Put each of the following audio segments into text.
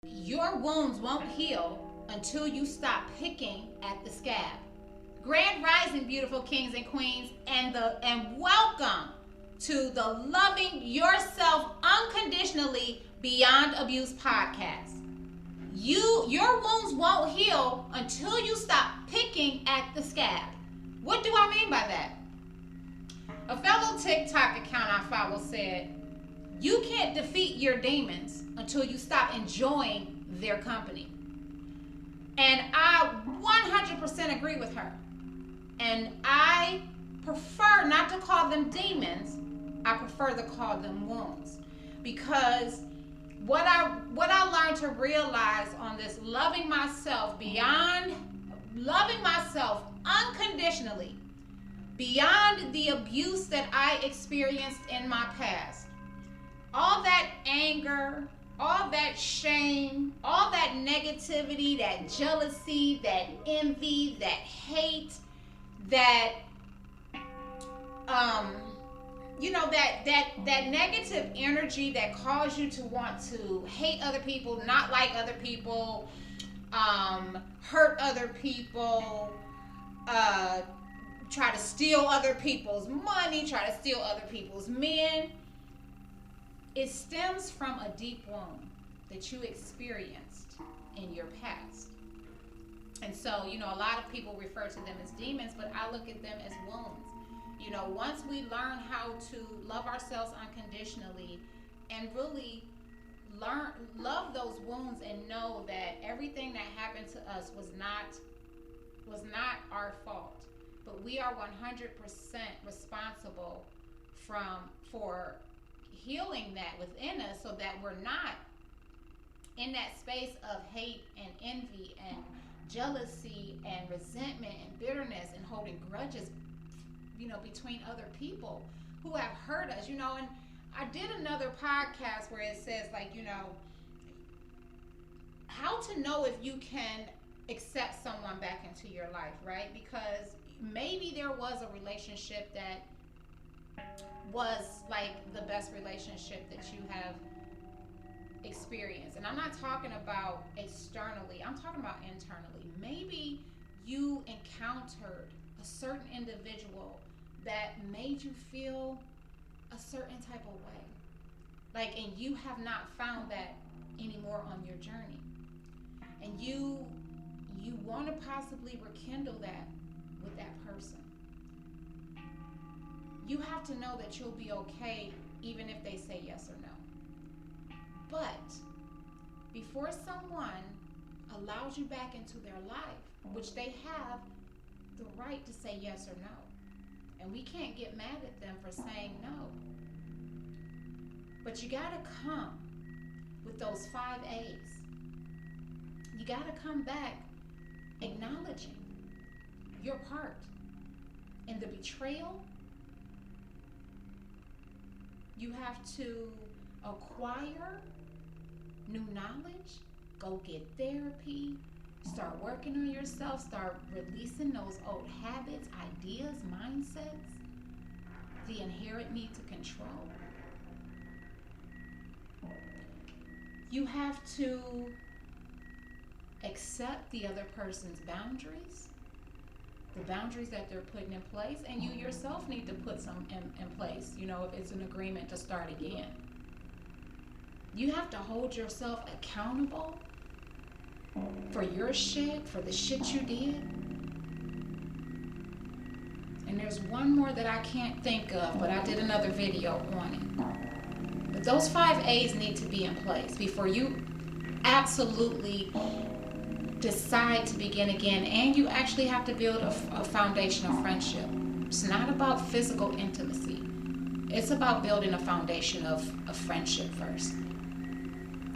Your wounds won't heal until you stop picking at the scab. Grand rising, beautiful kings and queens, and welcome to the Loving Yourself Unconditionally Beyond Abuse podcast. Your wounds won't heal until you stop picking at the scab. What do I mean by that? A fellow TikTok account I follow said, "You can't defeat your demons until you stop enjoying their company." And I 100% agree with her. And I prefer not to call them demons. I prefer to call them wounds. Because what I learned to realize on this loving myself unconditionally, beyond the abuse that I experienced in my past, all that anger, all that shame, all that negativity, that jealousy, that envy, that hate, that that negative energy that caused you to want to hate other people, not like other people, hurt other people, try to steal other people's money, try to steal other people's men. It stems from a deep wound that you experienced in your past. And so, a lot of people refer to them as demons, but I look at them as wounds. Once we learn how to love ourselves unconditionally and really love those wounds and know that everything that happened to us was not our fault, but we are 100% responsible for healing that within us, so that we're not in that space of hate and envy and jealousy and resentment and bitterness and holding grudges, between other people who have hurt us, and I did another podcast where it says, how to know if you can accept someone back into your life, right? Because maybe there was a relationship that was like the best relationship that you have experienced. And I'm not talking about externally, I'm talking about internally. Maybe you encountered a certain individual that made you feel a certain type of way. And you have not found that anymore on your journey. And you want to possibly rekindle that with that person. You have to know that you'll be okay even if they say yes or no. But before someone allows you back into their life, which they have the right to say yes or no, and we can't get mad at them for saying no, but you got to come with those 5 A's. You got to come back acknowledging your part in the betrayal. You have to acquire new knowledge, go get therapy, start working on yourself, start releasing those old habits, ideas, mindsets, the inherent need to control. You have to accept the other person's boundaries, the boundaries that they're putting in place, and you yourself need to put some in place, if it's an agreement to start again. You have to hold yourself accountable for your shit, for the shit you did. And there's one more that I can't think of, but I did another video on it. But those 5 A's need to be in place before you absolutely decide to begin again. And you actually have to build a foundation of friendship. It's not about physical intimacy. It's about building a foundation of friendship first,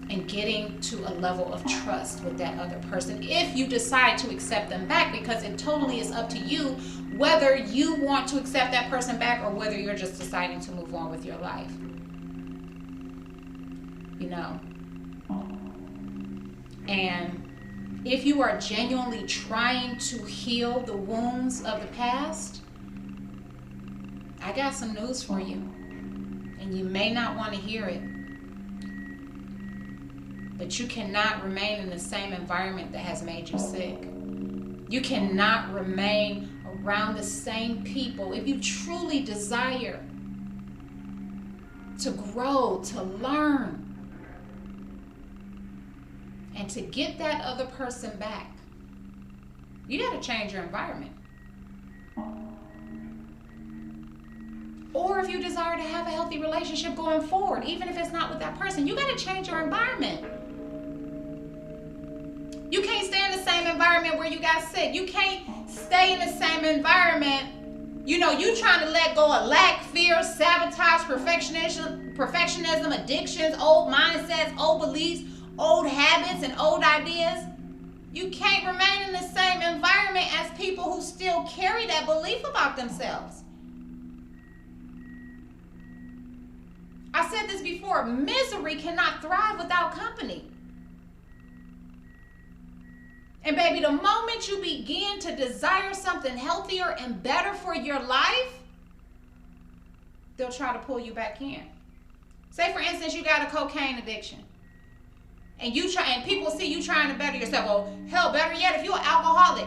and getting to a level of trust with that other person if you decide to accept them back, because it totally is up to you whether you want to accept that person back or whether you're just deciding to move on with your life. And if you are genuinely trying to heal the wounds of the past, I got some news for you, and you may not want to hear it. But you cannot remain in the same environment that has made you sick. You cannot remain around the same people if you truly desire to grow, to learn, and to get that other person back. You got to change your environment. Or if you desire to have a healthy relationship going forward, even if it's not with that person, you got to change your environment. You can't stay in the same environment where you got sick. You can't stay in the same environment. You know, you trying to let go of lack, fear, sabotage, perfectionism, addictions, old mindsets, old beliefs, old habits, and old ideas. You can't remain in the same environment as people who still carry that belief about themselves. I said this before, misery cannot thrive without company. And baby, the moment you begin to desire something healthier and better for your life, they'll try to pull you back in. Say, for instance, you got a cocaine addiction. And people see you trying to better yourself. Well, hell, better yet, if you're an alcoholic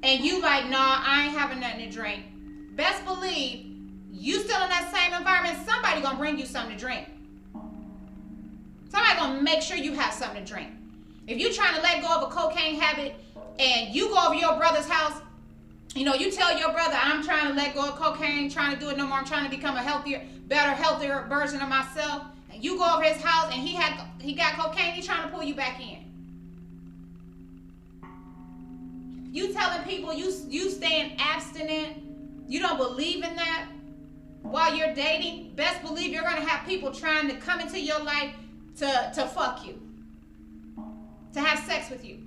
and you like, nah, I ain't having nothing to drink. Best believe you still in that same environment, somebody gonna bring you something to drink. Somebody gonna make sure you have something to drink. If you're trying to let go of a cocaine habit and you go over your brother's house, you know, you tell your brother, I'm trying to let go of cocaine, trying to do it no more. I'm trying to become a healthier, better, healthier version of myself. And you go over his house and he got cocaine, he's trying to pull you back in. You telling people you staying abstinent, you don't believe in that while you're dating, best believe you're going to have people trying to come into your life to fuck you, to have sex with you.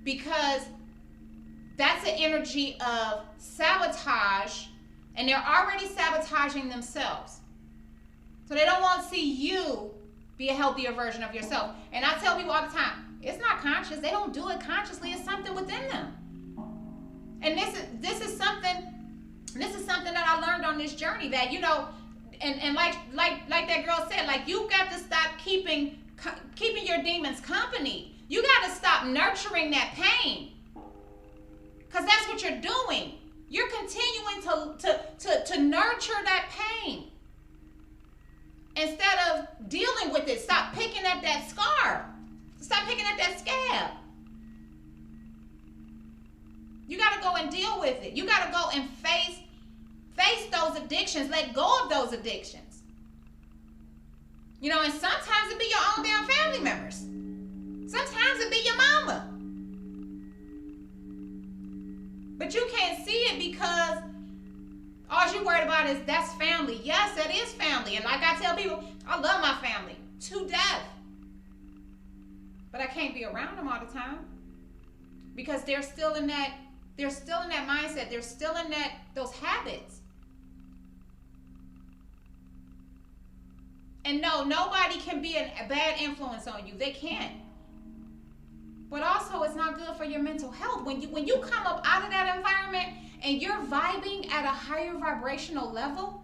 Because that's an energy of sabotage, and they're already sabotaging themselves. So they don't want to see you be a healthier version of yourself. And I tell people all the time, it's not conscious. They don't do it consciously. It's something within them. And this is something that I learned on this journey, that, you know, and like that girl said, like, you got to stop keeping your demons company. You got to stop nurturing that pain, because that's what you're doing. You're continuing to nurture that pain instead of dealing with it. Stop picking at that scar. Stop picking at that scab. You got to go and deal with it. You got to go and face those addictions. Let go of those addictions. You know, and sometimes it be your own damn family members. Sometimes it be your mama. But you can't see it because all you worried about is that's family. Yes, that is family. And like I tell people, I love my family to death. But I can't be around them all the time because they're still in that mindset. They're still in those habits. And no, nobody can be a bad influence on you. They can't. But also, it's not good for your mental health. When you come up out of that environment and you're vibing at a higher vibrational level,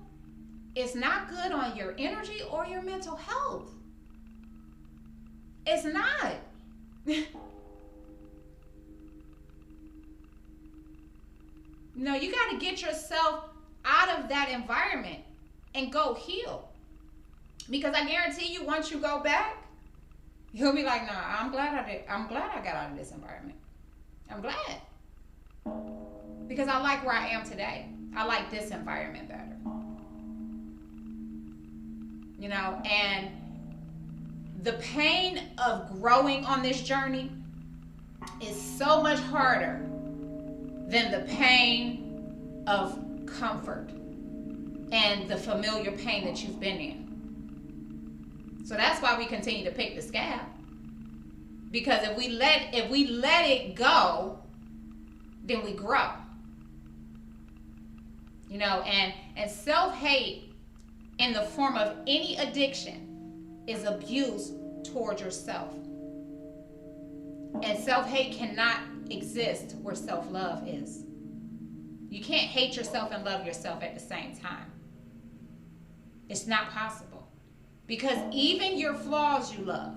it's not good on your energy or your mental health. It's not. No, you got to get yourself out of that environment and go heal. Because I guarantee you, once you go back, you'll be like, nah, I'm glad I got out of this environment. I'm glad. Because I like where I am today. I like this environment better. You know, and the pain of growing on this journey is so much harder than the pain of comfort and the familiar pain that you've been in. So that's why we continue to pick the scab. Because if we let it go, then we grow. You know, and self-hate in the form of any addiction is abuse toward yourself. And self-hate cannot exist where self-love is. You can't hate yourself and love yourself at the same time. It's not possible. Because even your flaws you love.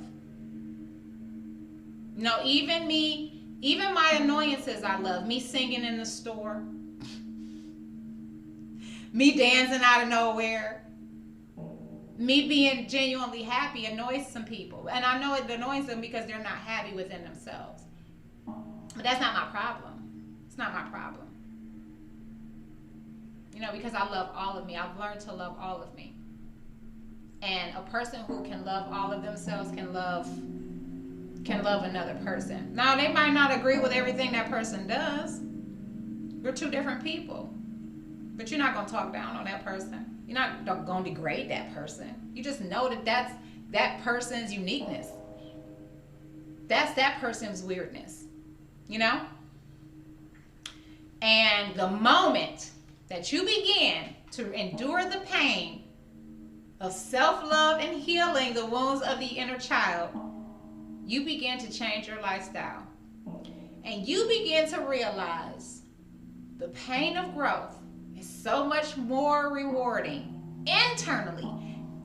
You know, even me, even my annoyances I love. Me singing in the store. Me dancing out of nowhere. Me being genuinely happy annoys some people. And I know it annoys them because they're not happy within themselves. But that's not my problem. It's not my problem. You know, because I love all of me. I've learned to love all of me. And a person who can love all of themselves can love another person. Now, they might not agree with everything that person does. We're two different people. But you're not going to talk down on that person. You're not going to degrade that person. You just know that that's that person's uniqueness. That's that person's weirdness. You know? And the moment that you begin to endure the pain of self-love and healing the wounds of the inner child, you begin to change your lifestyle. And you begin to realize the pain of growth is so much more rewarding internally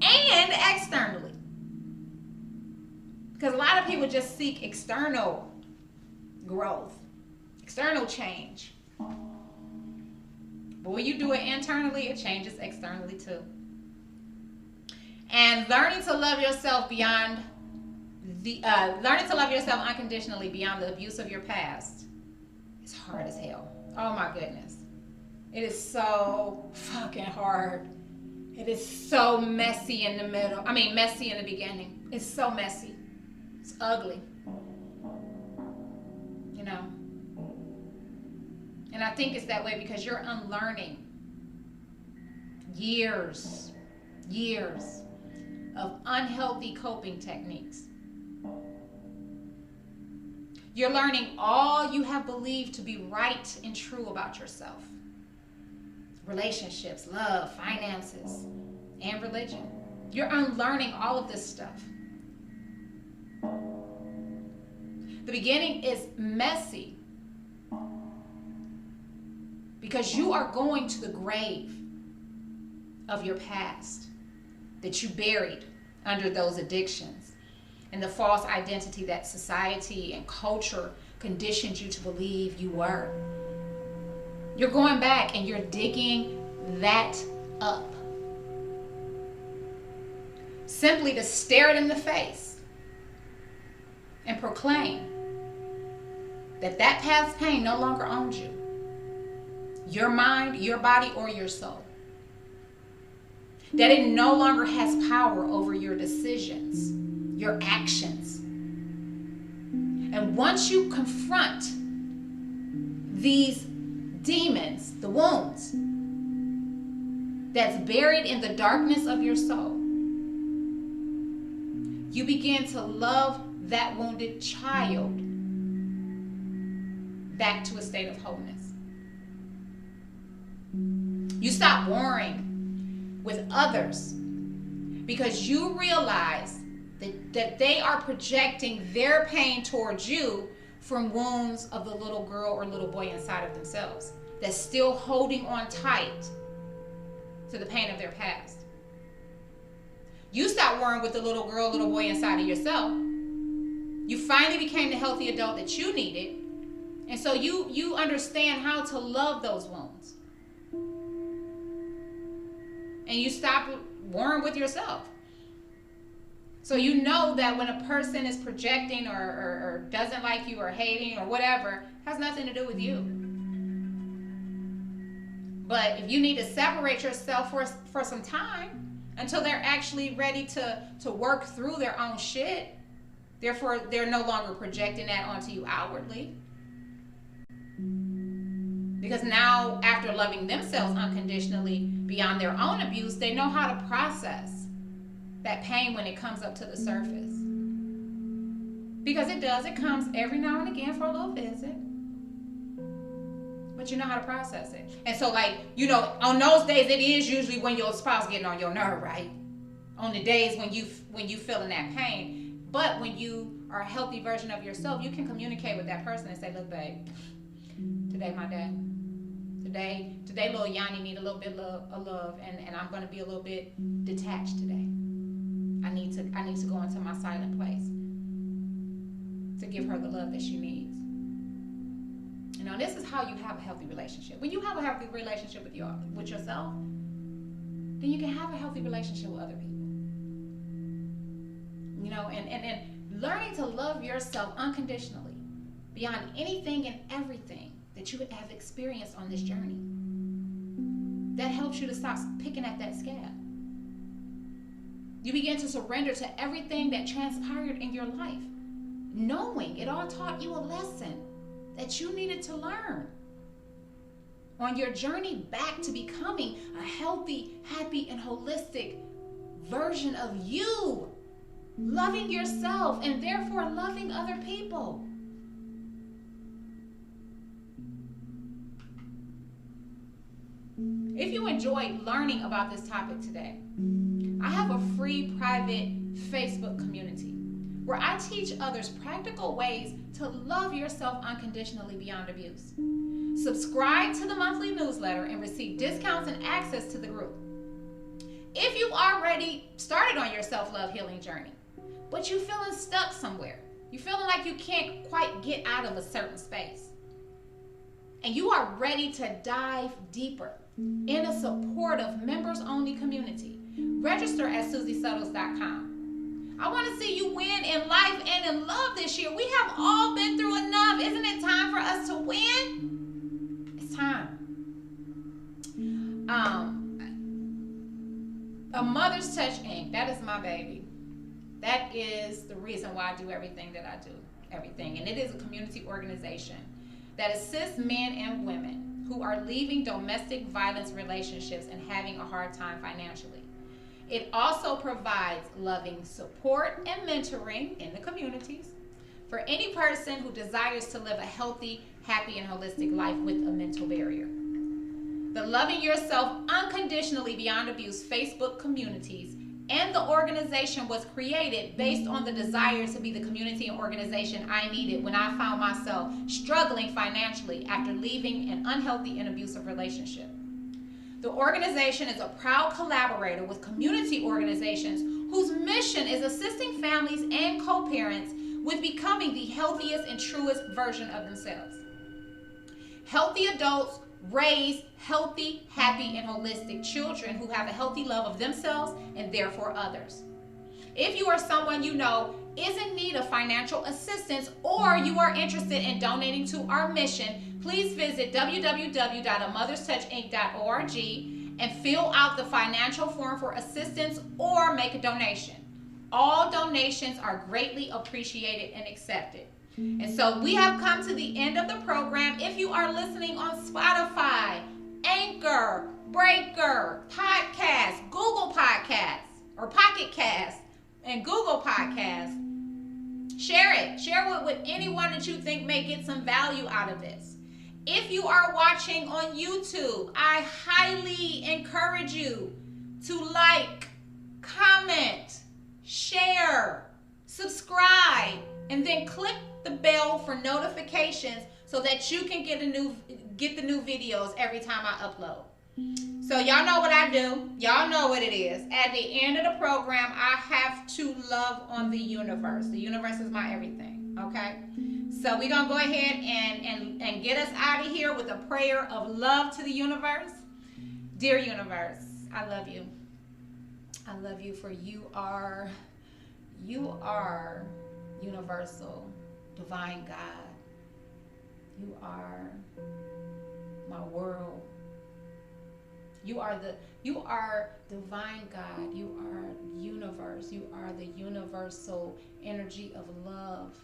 and externally. Because a lot of people just seek external growth, external change. But when you do it internally, it changes externally too. And learning to love yourself unconditionally beyond the abuse of your past is hard as hell. Oh my goodness. It is so fucking hard. It is so messy in the middle. I mean, messy in the beginning. It's so messy. It's ugly. You know? And I think it's that way because you're unlearning years of unhealthy coping techniques. You're learning all you have believed to be right and true about yourself. Relationships, love, finances, and religion. You're unlearning all of this stuff. The beginning is messy because you are going to the grave of your past that you buried under those addictions and the false identity that society and culture conditioned you to believe you were. You're going back and you're digging that up. Simply to stare it in the face and proclaim that past pain no longer owns you. Your mind, your body, or your soul. That it no longer has power over your decisions, your actions. And once you confront these demons, the wounds that's buried in the darkness of your soul, you begin to love that wounded child back to a state of wholeness. You stop warring with others because you realize that they are projecting their pain towards you from wounds of the little girl or little boy inside of themselves that's still holding on tight to the pain of their past. You stop worrying with the little girl, little boy inside of yourself. You finally became the healthy adult that you needed. And so you understand how to love those wounds. And you stop worrying with yourself. So you know that when a person is projecting or doesn't like you or hating or whatever, has nothing to do with you. But if you need to separate yourself for some time until they're actually ready to work through their own shit, therefore they're no longer projecting that onto you outwardly. Because now, after loving themselves unconditionally beyond their own abuse, they know how to process that pain when it comes up to the surface. Because it comes every now and again for a little visit. But you know how to process it. And so, on those days, it is usually when your spouse getting on your nerve, right? On the days when you feeling that pain. But when you are a healthy version of yourself, you can communicate with that person and say, look, babe, today my day. Today little Yanni need a little bit of love, and I'm going to be a little bit detached today. I need to go into my silent place to give her the love that she needs. You know, this is how you have a healthy relationship. When you have a healthy relationship with yourself, then you can have a healthy relationship with other people. You know, and learning to love yourself unconditionally beyond anything and everything that you have experienced on this journey. That helps you to stop picking at that scab. You begin to surrender to everything that transpired in your life, knowing it all taught you a lesson that you needed to learn on your journey back to becoming a healthy, happy, and holistic version of you, loving yourself and therefore loving other people. If you enjoyed learning about this topic today, I have a free private Facebook community where I teach others practical ways to love yourself unconditionally beyond abuse. Subscribe to the monthly newsletter and receive discounts and access to the group. If you've already started on your self-love healing journey, but you're feeling stuck somewhere, you're feeling like you can't quite get out of a certain space, and you are ready to dive deeper in a supportive members-only community, register at SusieSuttles.com. I want to see you win in life and in love this year. We have all been through enough. Isn't it time for us to win? It's time. A Mother's Touch Inc. That is my baby. That is the reason why I do everything that I do. Everything. And it is a community organization that assists men and women who are leaving domestic violence relationships and having a hard time financially. It also provides loving support and mentoring in the communities for any person who desires to live a healthy, happy, and holistic life with a mental barrier. The Loving Yourself Unconditionally Beyond Abuse Facebook communities and the organization was created based on the desire to be the community and organization I needed when I found myself struggling financially after leaving an unhealthy and abusive relationship. The organization is a proud collaborator with community organizations whose mission is assisting families and co-parents with becoming the healthiest and truest version of themselves. Healthy adults raise healthy, happy, and holistic children who have a healthy love of themselves and therefore others. If you are someone you know is in need of financial assistance or you are interested in donating to our mission, please visit www.amotherstouchinc.org and fill out the financial form for assistance or make a donation. All donations are greatly appreciated and accepted. And so we have come to the end of the program. If you are listening on Spotify, Anchor, Breaker, Podcast, Google Podcasts, or Pocket Cast, and Google Podcasts, share it. Share it with anyone that you think may get some value out of this. If you are watching on YouTube, I highly encourage you to like, comment, share, subscribe, and then click the bell for notifications so that you can get the new videos every time I upload. So y'all know what I do. Y'all know what it is. At the end of the program, I have to love on the universe. The universe is my everything. Okay? So we're going to go ahead and get us out of here with a prayer of love to the universe. Dear universe, I love you. I love you for you are universal, divine God. You are my world. You are divine God. You are universe. You are the universal energy of love.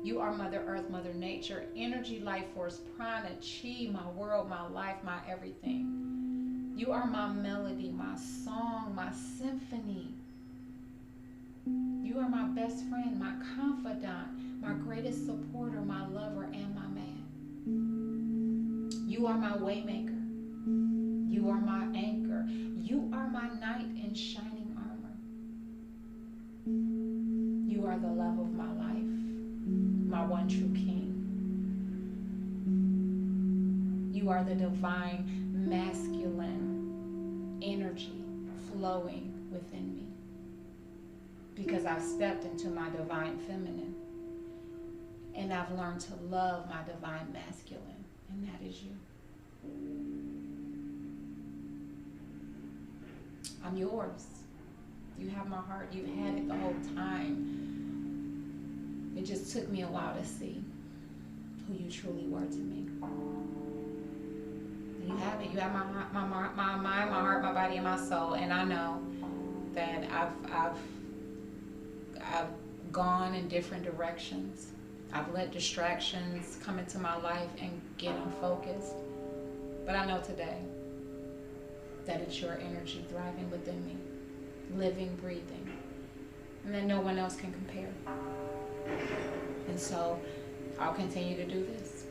You are Mother Earth, Mother Nature, energy, life force, prana, chi, my world, my life, my everything. You are my melody, my song, my symphony. You are my best friend, my confidant, my greatest supporter, my lover, and my man. You are my waymaker. You are my anchor. You are my knight in shining armor. You are the love of my life, my one true king. You are the divine masculine energy flowing within me. because I've stepped into my divine feminine. And I've learned to love my divine masculine, and that is you. I'm yours. You have my heart. You've had it the whole time. It just took me a while to see who you truly were to me. You have it. You have my mind, my heart, my body, and my soul. And I know that I've gone in different directions. I've let distractions come into my life and get unfocused. But I know today that it's your energy thriving within me, living, breathing, and that no one else can compare. And so I'll continue to do this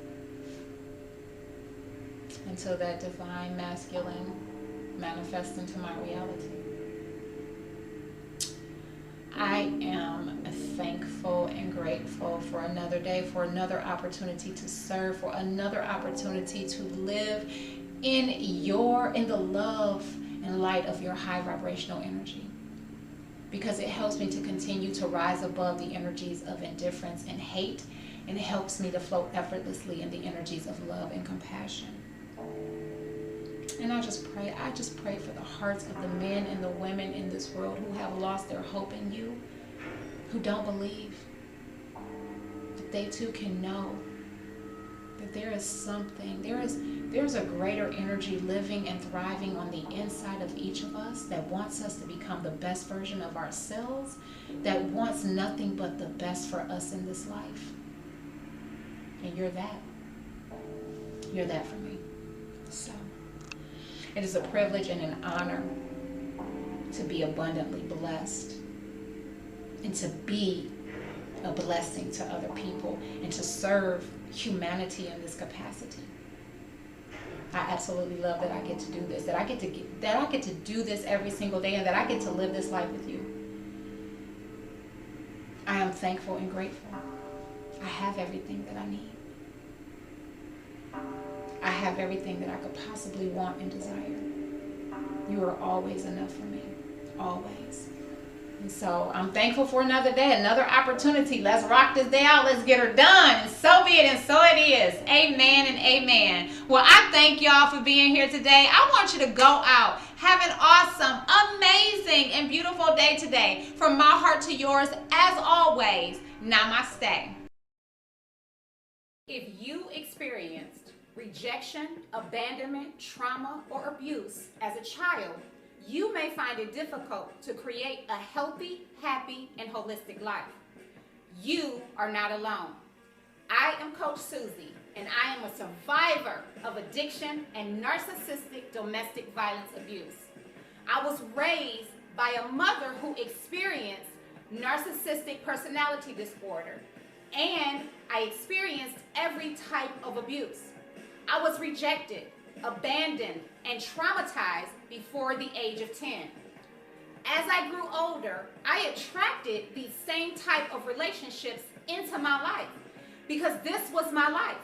until that divine masculine manifests into my reality. I am thankful and grateful for another day, for another opportunity to serve, for another opportunity to live in the love and light of your high vibrational energy. Because it helps me to continue to rise above the energies of indifference and hate, and it helps me to float effortlessly in the energies of love and compassion. And I just pray for the hearts of the men and the women in this world who have lost their hope in you, who don't believe, that they too can know that there is something, there's a greater energy living and thriving on the inside of each of us that wants us to become the best version of ourselves, that wants nothing but the best for us in this life. And you're that. You're that for me. So it is a privilege and an honor to be abundantly blessed and to be a blessing to other people and to serve humanity in this capacity. I absolutely love that I get to do this, that I get to do this every single day, and that I get to live this life with you. I am thankful and grateful. I have everything that I need. I have everything that I could possibly want and desire. You are always enough for me. Always. And so I'm thankful for another day, another opportunity. Let's rock this day out. Let's get her done. And so be it, and so it is. Amen and amen. Well, I thank y'all for being here today. I want you to go out. Have an awesome, amazing, and beautiful day today. From my heart to yours, as always, namaste. If you experienced rejection, abandonment, trauma, or abuse as a child, you may find it difficult to create a healthy, happy, and holistic life. You are not alone. I am Coach Susie, and I am a survivor of addiction and narcissistic domestic violence abuse. I was raised by a mother who experienced narcissistic personality disorder, and I experienced every type of abuse. I was rejected, abandoned, and traumatized before the age of 10. As I grew older, I attracted these same type of relationships into my life because this was my life.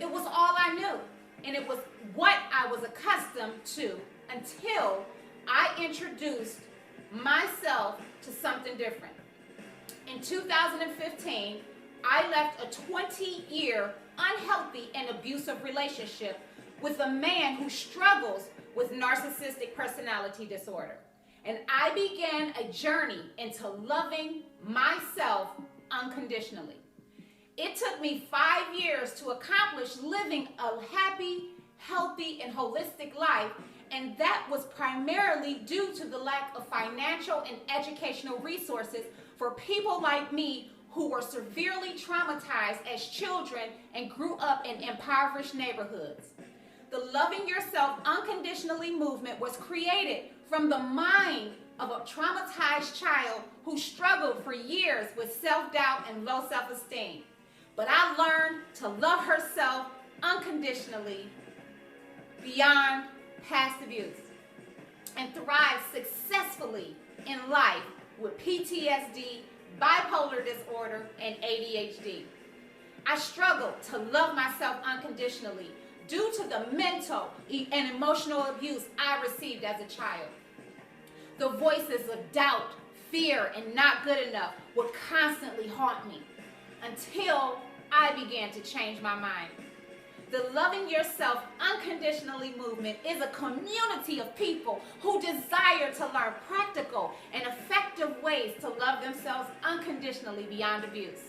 It was all I knew, and it was what I was accustomed to until I introduced myself to something different. In 2015, I left a 20-year unhealthy and abusive relationship with a man who struggles with narcissistic personality disorder. And I began a journey into loving myself unconditionally. It took me 5 years to accomplish living a happy, healthy, and holistic life, and that was primarily due to the lack of financial and educational resources for people like me who were severely traumatized as children and grew up in impoverished neighborhoods. The Loving Yourself Unconditionally movement was created from the mind of a traumatized child who struggled for years with self-doubt and low self-esteem. But I learned to love herself unconditionally beyond past abuse and thrive successfully in life with PTSD, bipolar disorder, and ADHD. I struggled to love myself unconditionally due to the mental and emotional abuse I received as a child. The voices of doubt, fear and not good enough would constantly haunt me until I began to change my mind. The Loving Yourself Unconditionally movement is a community of people who desire to learn practical and effective ways to love themselves unconditionally beyond abuse.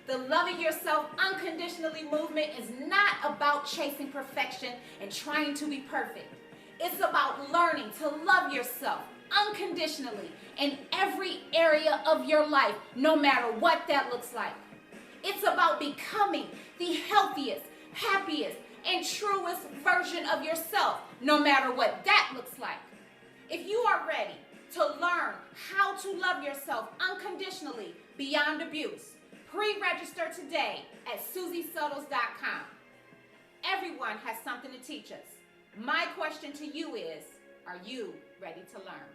The Loving Yourself Unconditionally movement is not about chasing perfection and trying to be perfect. It's about learning to love yourself unconditionally in every area of your life, no matter what that looks like. It's about becoming the healthiest, happiest, and truest version of yourself, no matter what that looks like. If you are ready to learn how to love yourself unconditionally beyond abuse, pre-register today at SusieSuttles.com. Everyone has something to teach us. My question to you is, are you ready to learn?